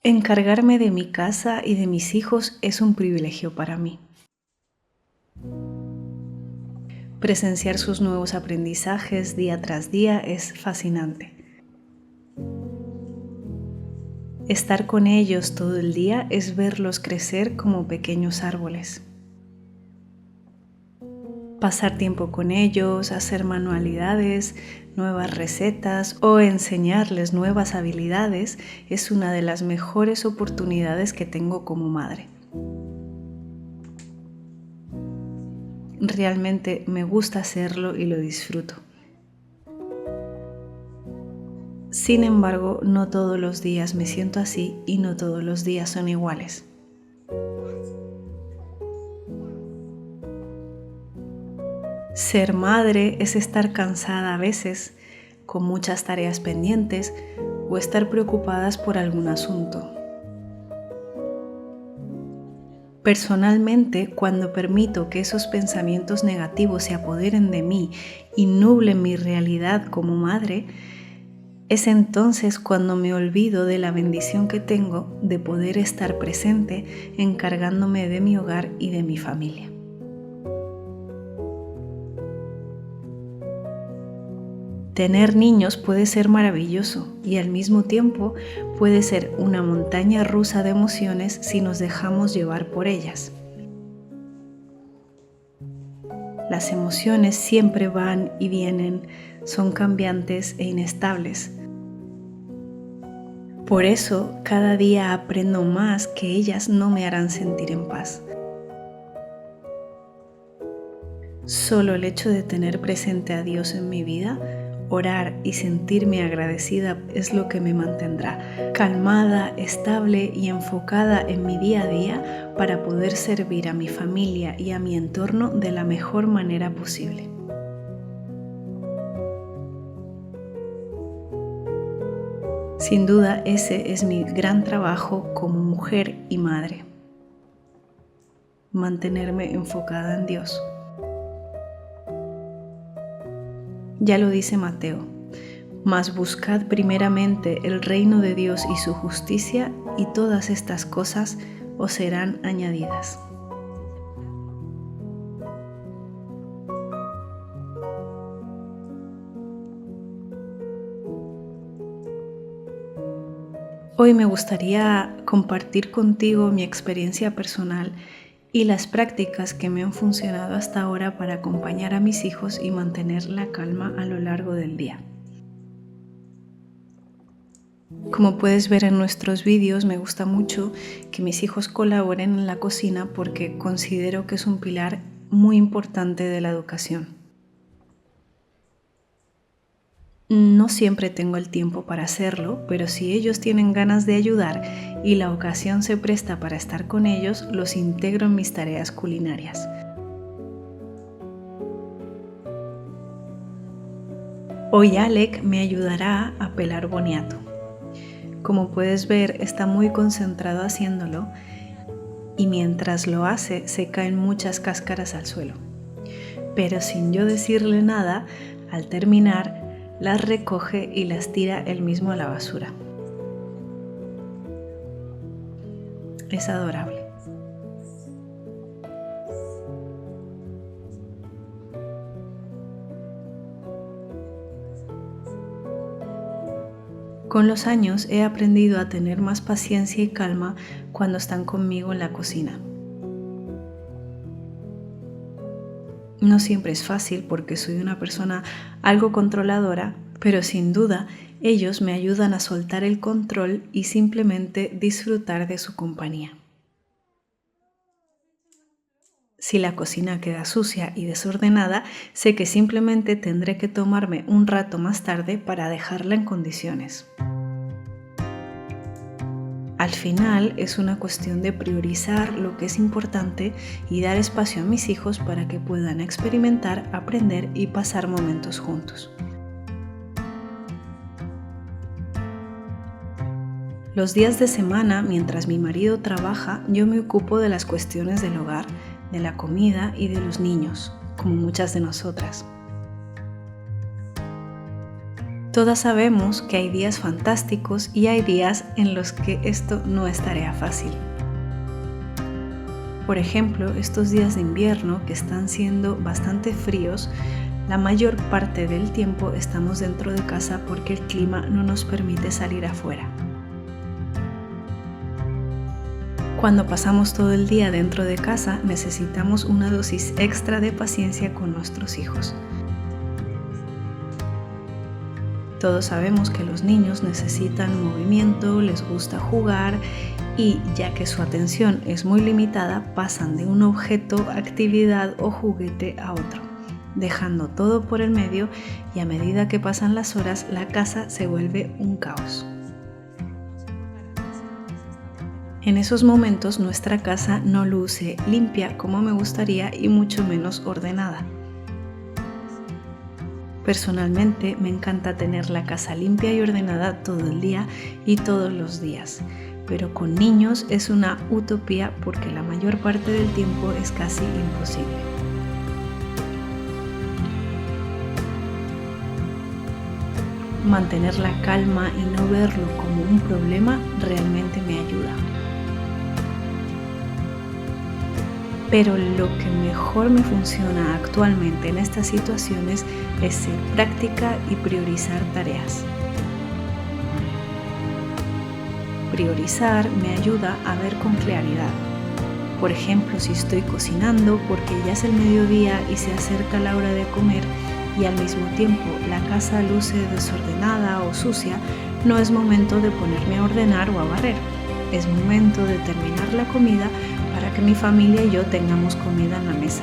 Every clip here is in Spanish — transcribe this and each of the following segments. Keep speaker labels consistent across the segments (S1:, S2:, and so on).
S1: Encargarme de mi casa y de mis hijos es un privilegio para mí. Presenciar sus nuevos aprendizajes día tras día es fascinante. Estar con ellos todo el día es verlos crecer como pequeños árboles. Pasar tiempo con ellos, hacer manualidades, nuevas recetas o enseñarles nuevas habilidades es una de las mejores oportunidades que tengo como madre. Realmente me gusta hacerlo y lo disfruto. Sin embargo, no todos los días me siento así y no todos los días son iguales. Ser madre es estar cansada a veces, con muchas tareas pendientes o estar preocupadas por algún asunto. Personalmente, cuando permito que esos pensamientos negativos se apoderen de mí y nublen mi realidad como madre, es entonces cuando me olvido de la bendición que tengo de poder estar presente encargándome de mi hogar y de mi familia. Tener niños puede ser maravilloso y al mismo tiempo puede ser una montaña rusa de emociones si nos dejamos llevar por ellas. Las emociones siempre van y vienen, son cambiantes e inestables. Por eso, cada día aprendo más que ellas no me harán sentir en paz. Solo el hecho de tener presente a Dios en mi vida, orar y sentirme agradecida es lo que me mantendrá calmada, estable y enfocada en mi día a día para poder servir a mi familia y a mi entorno de la mejor manera posible. Sin duda, ese es mi gran trabajo como mujer y madre. Mantenerme enfocada en Dios. Ya lo dice Mateo, mas buscad primeramente el reino de Dios y su justicia, y todas estas cosas os serán añadidas. Hoy me gustaría compartir contigo mi experiencia personal y las prácticas que me han funcionado hasta ahora para acompañar a mis hijos y mantener la calma a lo largo del día. Como puedes ver en nuestros vídeos, me gusta mucho que mis hijos colaboren en la cocina porque considero que es un pilar muy importante de la educación. No siempre tengo el tiempo para hacerlo, pero si ellos tienen ganas de ayudar y la ocasión se presta para estar con ellos, los integro en mis tareas culinarias. Hoy Alec me ayudará a pelar boniato. Como puedes ver, está muy concentrado haciéndolo y mientras lo hace se caen muchas cáscaras al suelo. Pero sin yo decirle nada, al terminar, las recoge y las tira él mismo a la basura. Es adorable. Con los años he aprendido a tener más paciencia y calma cuando están conmigo en la cocina. No siempre es fácil porque soy una persona algo controladora, pero sin duda ellos me ayudan a soltar el control y simplemente disfrutar de su compañía. Si la cocina queda sucia y desordenada, sé que simplemente tendré que tomarme un rato más tarde para dejarla en condiciones. Al final es una cuestión de priorizar lo que es importante y dar espacio a mis hijos para que puedan experimentar, aprender y pasar momentos juntos. Los días de semana, mientras mi marido trabaja, yo me ocupo de las cuestiones del hogar, de la comida y de los niños, como muchas de nosotras. Todas sabemos que hay días fantásticos y hay días en los que esto no es tarea fácil. Por ejemplo, estos días de invierno que están siendo bastante fríos, la mayor parte del tiempo estamos dentro de casa porque el clima no nos permite salir afuera. Cuando pasamos todo el día dentro de casa, necesitamos una dosis extra de paciencia con nuestros hijos. Todos sabemos que los niños necesitan movimiento, les gusta jugar y, ya que su atención es muy limitada, pasan de un objeto, actividad o juguete a otro, dejando todo por el medio, y a medida que pasan las horas, la casa se vuelve un caos. En esos momentos nuestra casa no luce limpia como me gustaría y mucho menos ordenada. Personalmente me encanta tener la casa limpia y ordenada todo el día y todos los días, pero con niños es una utopía porque la mayor parte del tiempo es casi imposible. Mantener la calma y no verlo como un problema realmente me ayuda. Pero lo que mejor me funciona actualmente en estas situaciones es ser práctica y priorizar tareas. Priorizar me ayuda a ver con claridad. Por ejemplo, si estoy cocinando porque ya es el mediodía y se acerca la hora de comer y al mismo tiempo la casa luce desordenada o sucia, no es momento de ponerme a ordenar o a barrer. Es momento de terminar la comida para que mi familia y yo tengamos comida en la mesa.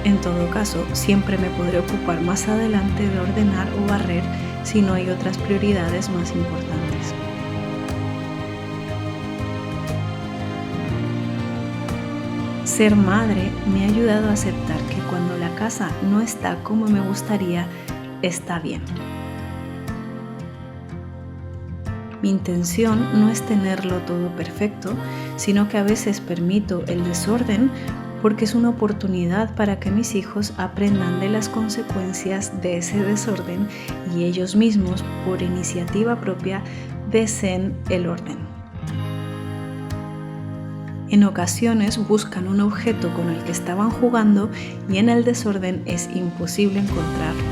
S1: En todo caso, siempre me podré ocupar más adelante de ordenar o barrer si no hay otras prioridades más importantes. Ser madre me ha ayudado a aceptar que cuando la casa no está como me gustaría, está bien. Mi intención no es tenerlo todo perfecto, sino que a veces permito el desorden porque es una oportunidad para que mis hijos aprendan de las consecuencias de ese desorden y ellos mismos, por iniciativa propia, deseen el orden. En ocasiones buscan un objeto con el que estaban jugando y en el desorden es imposible encontrarlo,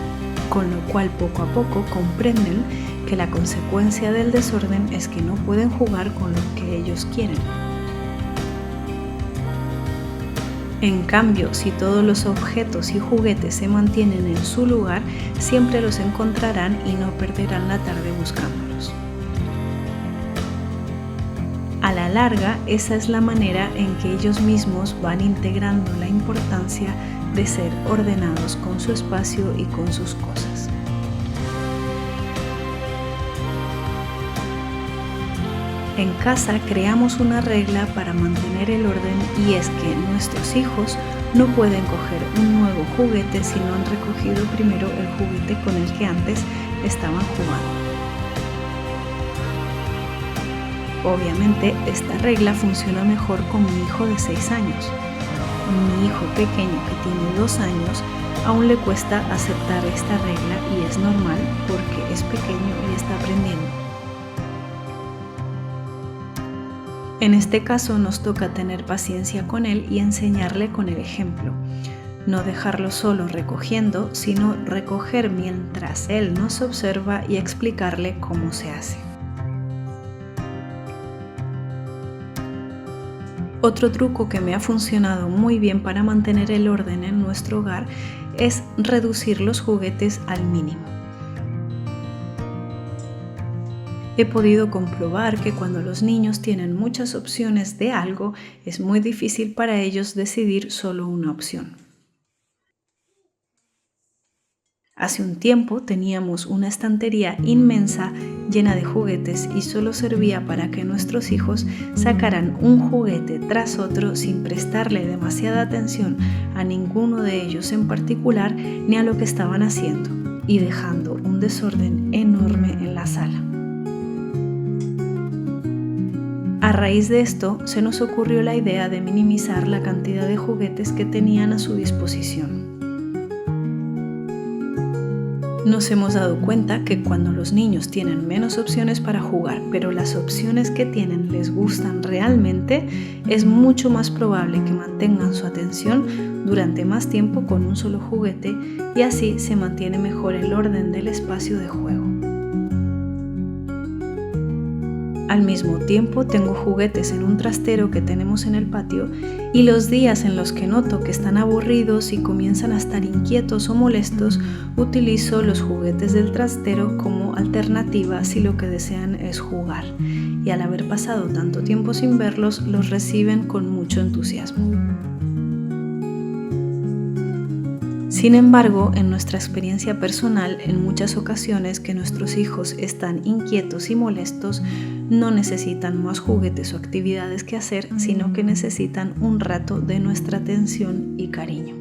S1: con lo cual poco a poco comprenden que la consecuencia del desorden es que no pueden jugar con lo que ellos quieren. En cambio, si todos los objetos y juguetes se mantienen en su lugar, siempre los encontrarán y no perderán la tarde buscándolos. A la larga, esa es la manera en que ellos mismos van integrando la importancia de ser ordenados con su espacio y con sus cosas. En casa creamos una regla para mantener el orden y es que nuestros hijos no pueden coger un nuevo juguete si no han recogido primero el juguete con el que antes estaban jugando. Obviamente esta regla funciona mejor con mi hijo de 6 años. Mi hijo pequeño que tiene 2 años aún le cuesta aceptar esta regla y es normal porque es pequeño y está aprendiendo. En este caso nos toca tener paciencia con él y enseñarle con el ejemplo. No dejarlo solo recogiendo, sino recoger mientras él nos observa y explicarle cómo se hace. Otro truco que me ha funcionado muy bien para mantener el orden en nuestro hogar es reducir los juguetes al mínimo. He podido comprobar que cuando los niños tienen muchas opciones de algo, es muy difícil para ellos decidir solo una opción. Hace un tiempo teníamos una estantería inmensa llena de juguetes y solo servía para que nuestros hijos sacaran un juguete tras otro sin prestarle demasiada atención a ninguno de ellos en particular ni a lo que estaban haciendo, y dejando un desorden enorme en la sala. A raíz de esto, se nos ocurrió la idea de minimizar la cantidad de juguetes que tenían a su disposición. Nos hemos dado cuenta que cuando los niños tienen menos opciones para jugar, pero las opciones que tienen les gustan realmente, es mucho más probable que mantengan su atención durante más tiempo con un solo juguete y así se mantiene mejor el orden del espacio de juego. Al mismo tiempo, tengo juguetes en un trastero que tenemos en el patio y los días en los que noto que están aburridos y comienzan a estar inquietos o molestos, utilizo los juguetes del trastero como alternativa si lo que desean es jugar. Y al haber pasado tanto tiempo sin verlos, los reciben con mucho entusiasmo. Sin embargo, en nuestra experiencia personal, en muchas ocasiones que nuestros hijos están inquietos y molestos, no necesitan más juguetes o actividades que hacer, sino que necesitan un rato de nuestra atención y cariño.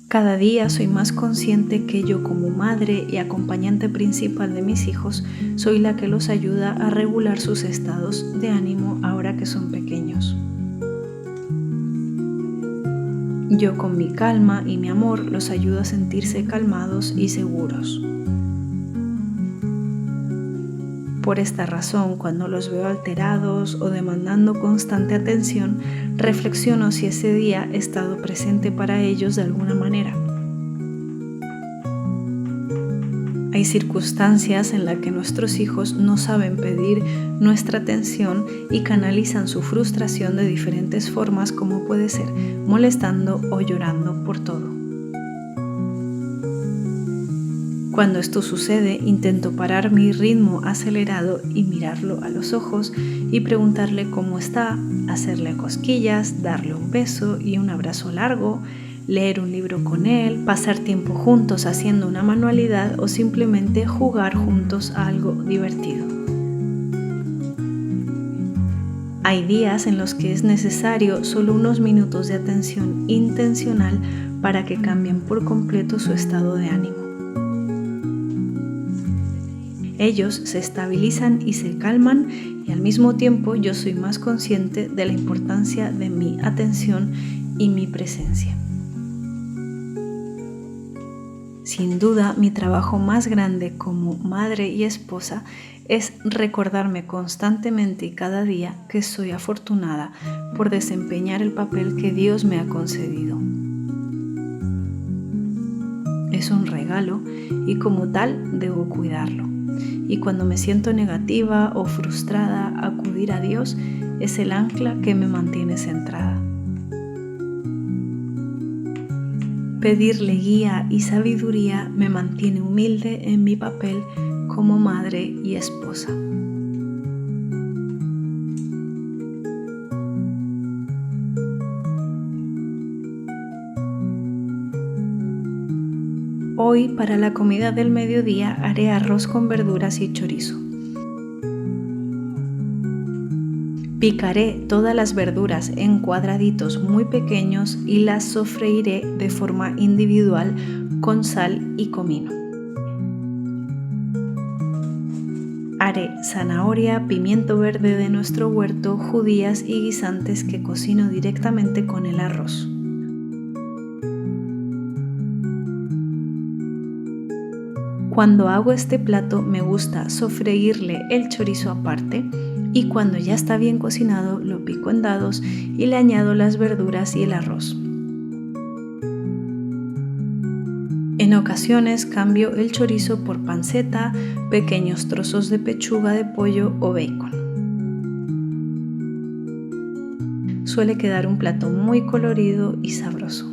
S1: Cada día soy más consciente que yo como madre y acompañante principal de mis hijos, soy la que los ayuda a regular sus estados de ánimo ahora que son pequeños. Yo con mi calma y mi amor los ayudo a sentirse calmados y seguros. Por esta razón, cuando los veo alterados o demandando constante atención, reflexiono si ese día he estado presente para ellos de alguna manera. Hay circunstancias en las que nuestros hijos no saben pedir nuestra atención y canalizan su frustración de diferentes formas, como puede ser molestando o llorando por todo. Cuando esto sucede, intento parar mi ritmo acelerado y mirarlo a los ojos y preguntarle cómo está, hacerle cosquillas, darle un beso y un abrazo largo, leer un libro con él, pasar tiempo juntos haciendo una manualidad o simplemente jugar juntos a algo divertido. Hay días en los que es necesario solo unos minutos de atención intencional para que cambien por completo su estado de ánimo. Ellos se estabilizan y se calman y al mismo tiempo yo soy más consciente de la importancia de mi atención y mi presencia. Sin duda, mi trabajo más grande como madre y esposa es recordarme constantemente y cada día que soy afortunada por desempeñar el papel que Dios me ha concedido. Es un regalo y como tal debo cuidarlo. Y cuando me siento negativa o frustrada, acudir a Dios es el ancla que me mantiene centrada. Pedirle guía y sabiduría me mantiene humilde en mi papel como madre y esposa. Hoy para la comida del mediodía haré arroz con verduras y chorizo. Picaré todas las verduras en cuadraditos muy pequeños y las sofreiré de forma individual con sal y comino. Haré zanahoria, pimiento verde de nuestro huerto, judías y guisantes que cocino directamente con el arroz. Cuando hago este plato me gusta sofreírle el chorizo aparte y cuando ya está bien cocinado lo pico en dados y le añado las verduras y el arroz. En ocasiones cambio el chorizo por panceta, pequeños trozos de pechuga de pollo o bacon. Suele quedar un plato muy colorido y sabroso.